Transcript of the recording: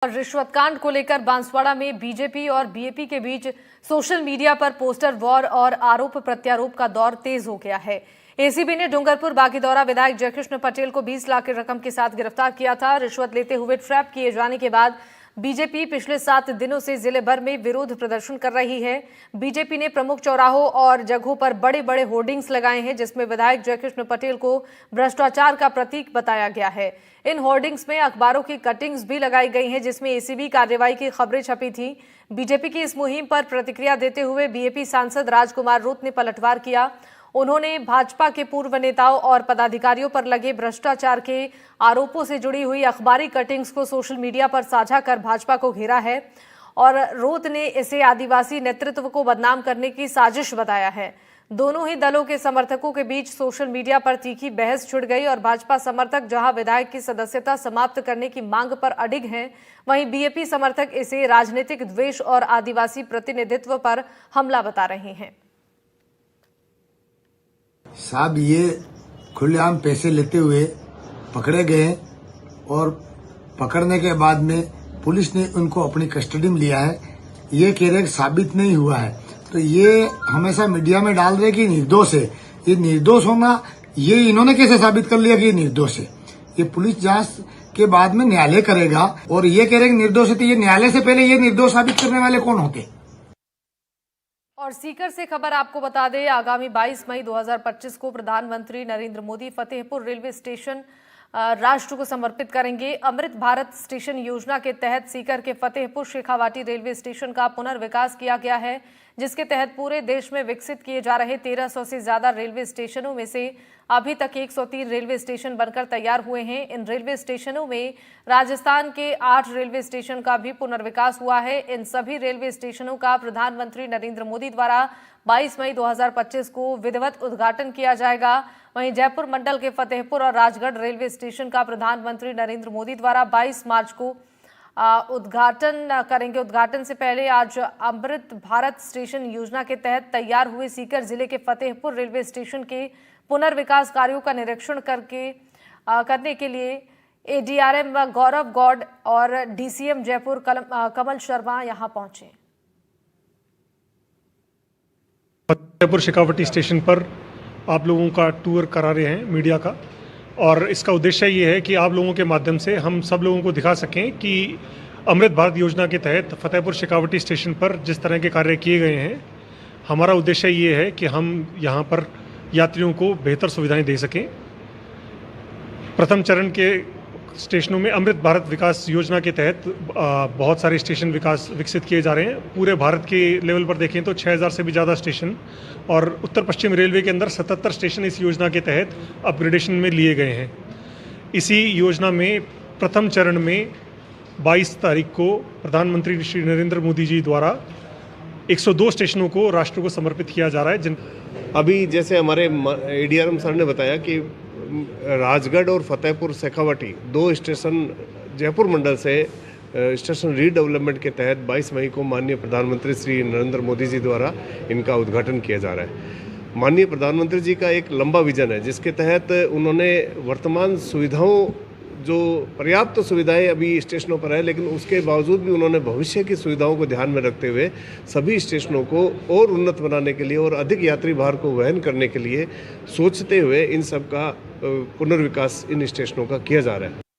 रिश्वत कांड को लेकर बांसवाड़ा में बीजेपी और बीएपी के बीच सोशल मीडिया पर पोस्टर वॉर और आरोप प्रत्यारोप का दौर तेज हो गया है। एसीबी ने डूंगरपुर बागीदौरा विधायक जयकृष्ण पटेल को 20 लाख की रकम के साथ गिरफ्तार किया था। रिश्वत लेते हुए ट्रैप किए जाने के बाद बीजेपी पिछले 7 दिनों से जिले भर में विरोध प्रदर्शन कर रही है। बीजेपी ने प्रमुख चौराहों और जगहों पर बड़े बड़े होर्डिंग्स लगाए हैं, जिसमें विधायक जयकृष्ण पटेल को भ्रष्टाचार का प्रतीक बताया गया है। इन होर्डिंग्स में अखबारों की कटिंग्स भी लगाई गई हैं, जिसमें एसीबी कार्रवाई की खबरें छपी थी। बीजेपी की इस मुहिम पर प्रतिक्रिया देते हुए बीएपी सांसद राजकुमार रूत ने पलटवार किया। उन्होंने भाजपा के पूर्व नेताओं और पदाधिकारियों पर लगे भ्रष्टाचार के आरोपों से जुड़ी हुई अखबारी कटिंग्स को सोशल मीडिया पर साझा कर भाजपा को घेरा है और रूत ने इसे आदिवासी नेतृत्व को बदनाम करने की साजिश बताया है। दोनों ही दलों के समर्थकों के बीच सोशल मीडिया पर तीखी बहस छिड़ गई और भाजपा समर्थक जहां विधायक की सदस्यता समाप्त करने की मांग पर अडिग हैं, वहीं बीएपी समर्थक इसे राजनीतिक द्वेष और आदिवासी प्रतिनिधित्व पर हमला बता रहे हैं। साहब ये खुलेआम पैसे लेते हुए पकड़े गए और पकड़ने के बाद में पुलिस ने उनको अपनी कस्टडी में लिया है। ये कह रहे साबित नहीं हुआ है, तो ये हमेशा मीडिया में डाल रहे कि निर्दोष है। ये निर्दोष होना ये इन्होंने कैसे साबित कर लिया कि ये निर्दोष है? ये पुलिस जांच के बाद में न्यायालय करेगा और ये कह रहे कि निर्दोष है, तो ये न्यायालय से पहले ये निर्दोष साबित करने वाले कौन होते? और सीकर से खबर आपको बता दें, आगामी 22 मई 2025 को प्रधानमंत्री नरेंद्र मोदी फतेहपुर रेलवे स्टेशन राष्ट्र को समर्पित करेंगे। अमृत भारत स्टेशन योजना के तहत सीकर के फतेहपुर शेखावाटी रेलवे स्टेशन का पुनर्विकास किया गया है, जिसके तहत पूरे देश में विकसित किए जा रहे 1300 से ज्यादा रेलवे स्टेशनों में से अभी तक 103 रेलवे स्टेशन बनकर तैयार हुए हैं। इन रेलवे स्टेशनों में राजस्थान के 8 रेलवे स्टेशन का भी पुनर्विकास हुआ है। इन सभी रेलवे स्टेशनों का प्रधानमंत्री नरेंद्र मोदी द्वारा 22 मई 2025 को विधिवत उद्घाटन किया जाएगा। वहीं जयपुर मंडल के फतेहपुर और राजगढ़ रेलवे स्टेशन का प्रधानमंत्री नरेंद्र मोदी द्वारा 22 मार्च को उद्घाटन करेंगे। उद्घाटन से पहले आज अमृत भारत स्टेशन योजना के तहत तैयार हुए सीकर जिले के फतेहपुर रेलवे स्टेशन के पुनर्विकास कार्यों का निरीक्षण करने के लिए एडीआरएम गौरव गौड़ और डीसीएम जयपुर कमल शर्मा यहां पहुंचे। फतेहपुर शेखावाटी स्टेशन पर आप लोगों का टूर करा रहे हैं मीडिया का, और इसका उद्देश्य ये है कि आप लोगों के माध्यम से हम सब लोगों को दिखा सकें कि अमृत भारत योजना के तहत फतेहपुर शेखावाटी स्टेशन पर जिस तरह के कार्य किए गए हैं, हमारा उद्देश्य ये है कि हम यहाँ पर यात्रियों को बेहतर सुविधाएं दे सकें। प्रथम चरण के स्टेशनों में अमृत भारत विकास योजना के तहत बहुत सारे स्टेशन विकसित किए जा रहे हैं। पूरे भारत के लेवल पर देखें तो 6000 से भी ज़्यादा स्टेशन, और उत्तर पश्चिम रेलवे के अंदर 77 स्टेशन इस योजना के तहत अपग्रेडेशन में लिए गए हैं। इसी योजना में प्रथम चरण में 22 तारीख को प्रधानमंत्री श्री नरेंद्र मोदी जी द्वारा 102 स्टेशनों को राष्ट्र को समर्पित किया जा रहा है। अभी जैसे हमारे एडीआरएम सर ने बताया कि राजगढ़ और फतेहपुर शेखावाटी 2 स्टेशन जयपुर मंडल से स्टेशन रीडेवलपमेंट के तहत 22 मई को माननीय प्रधानमंत्री श्री नरेंद्र मोदी जी द्वारा इनका उद्घाटन किया जा रहा है। माननीय प्रधानमंत्री जी का एक लंबा विजन है, जिसके तहत उन्होंने वर्तमान सुविधाओं, जो पर्याप्त सुविधाएं अभी स्टेशनों पर है, लेकिन उसके बावजूद भी उन्होंने भविष्य की सुविधाओं को ध्यान में रखते हुए सभी स्टेशनों को और उन्नत बनाने के लिए और अधिक यात्री भार को वहन करने के लिए सोचते हुए इन सब का पुनर्विकास इन स्टेशनों का किया जा रहा है।